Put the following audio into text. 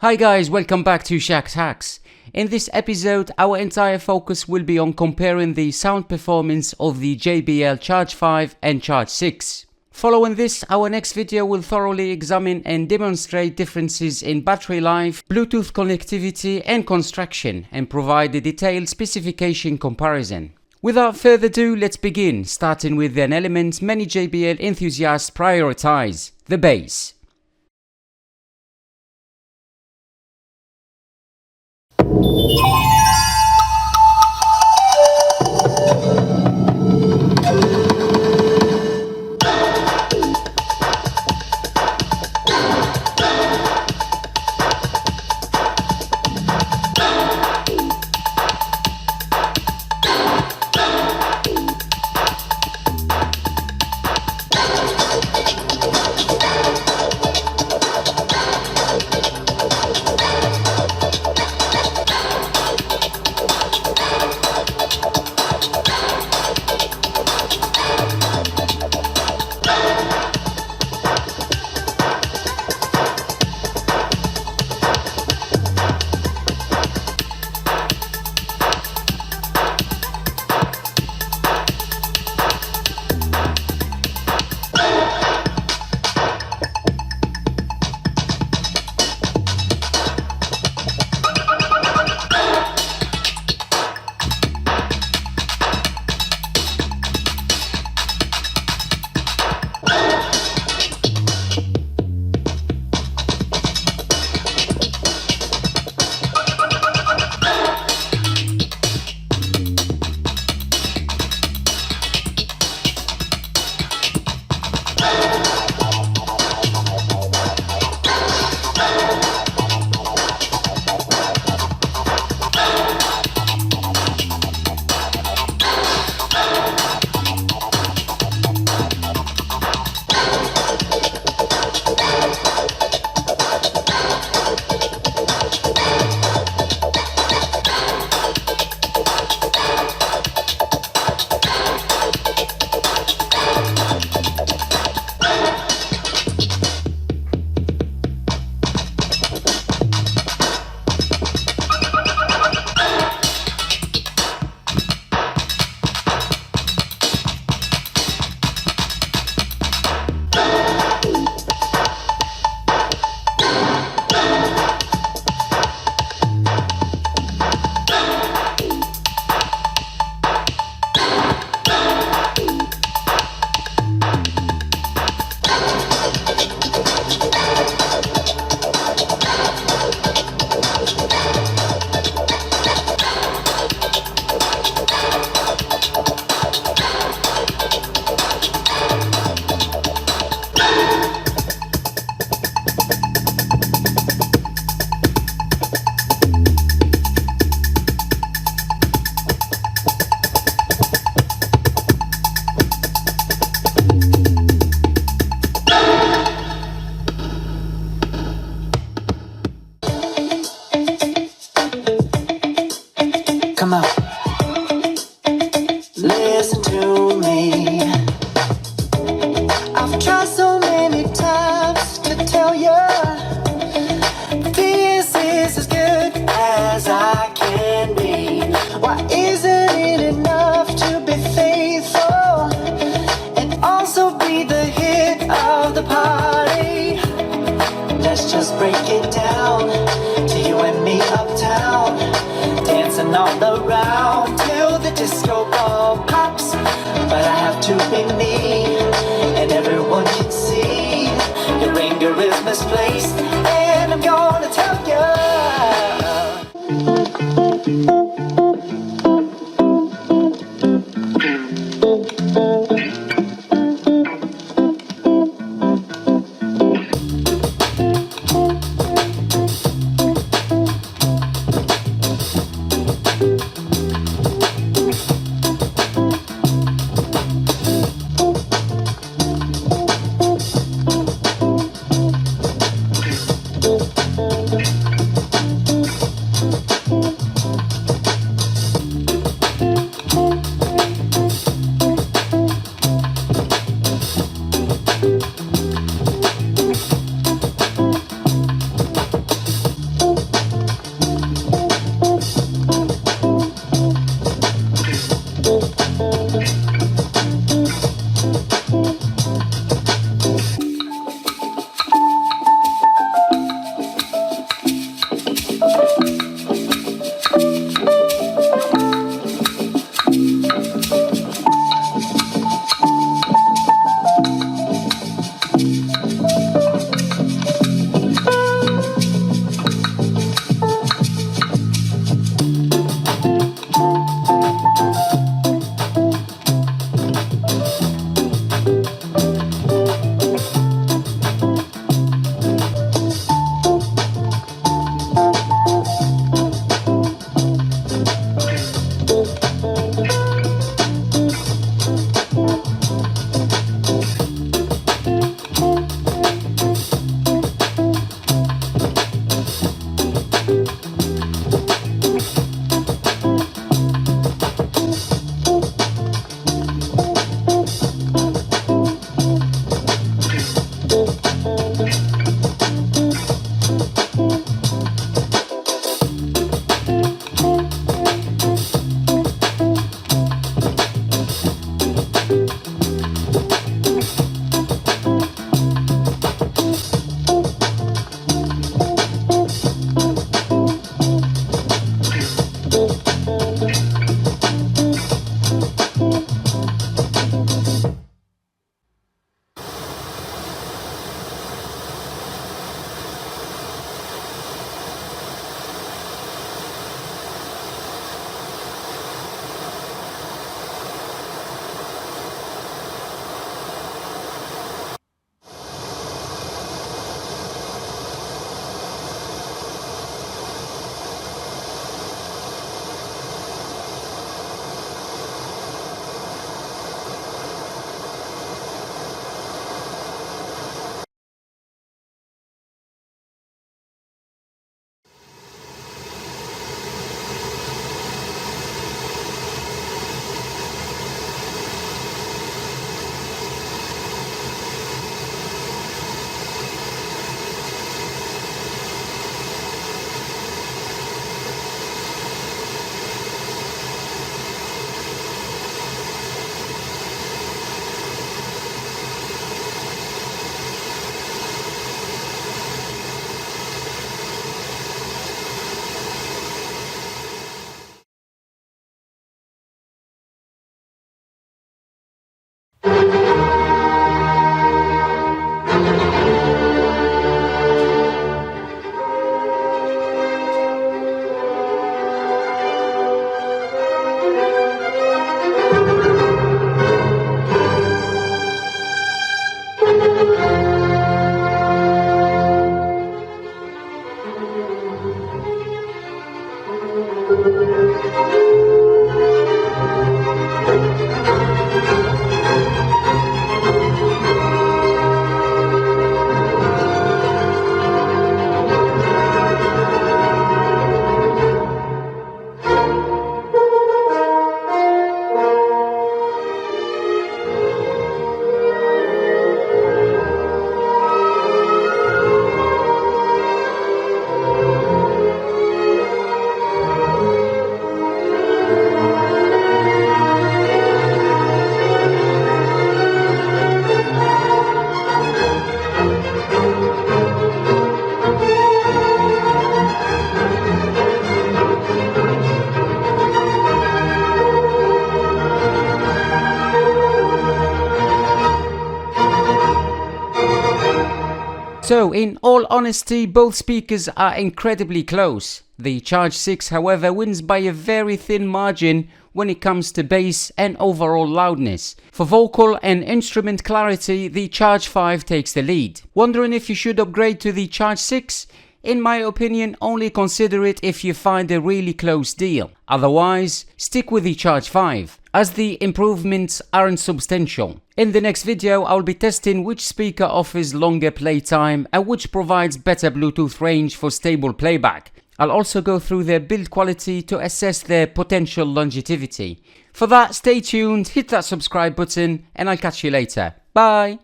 Hi guys, welcome back to Shak's Hacks. In this episode, our entire focus will be on comparing the sound performance of the JBL Charge 5 and Charge 6. Following this, our next video will thoroughly examine and demonstrate differences in battery life, Bluetooth connectivity and construction, and provide a detailed specification comparison. Without further ado, let's begin, starting with an element many JBL enthusiasts prioritize: the bass. Come on, listen to me. I've tried so many times to tell you this is as good as I can be. Why isn't it enough to be faithful and also be the hit of the party? Let's just break it down to you and me uptown, dancing all around till the disco ball pops. But I have to be me, and everyone can see your anger is misplaced, and I'm gonna tell you. So in all honesty, both speakers are incredibly close. The Charge 6 however wins by a very thin margin when it comes to bass and overall loudness. For vocal and instrument clarity, the Charge 5 takes the lead. Wondering if you should upgrade to the Charge 6? In my opinion, only consider it if you find a really close deal. Otherwise, stick with the Charge 5, as the improvements aren't substantial. In the next video, I'll be testing which speaker offers longer playtime and which provides better Bluetooth range for stable playback. I'll also go through their build quality to assess their potential longevity. For that, stay tuned, hit that subscribe button, and I'll catch you later. Bye!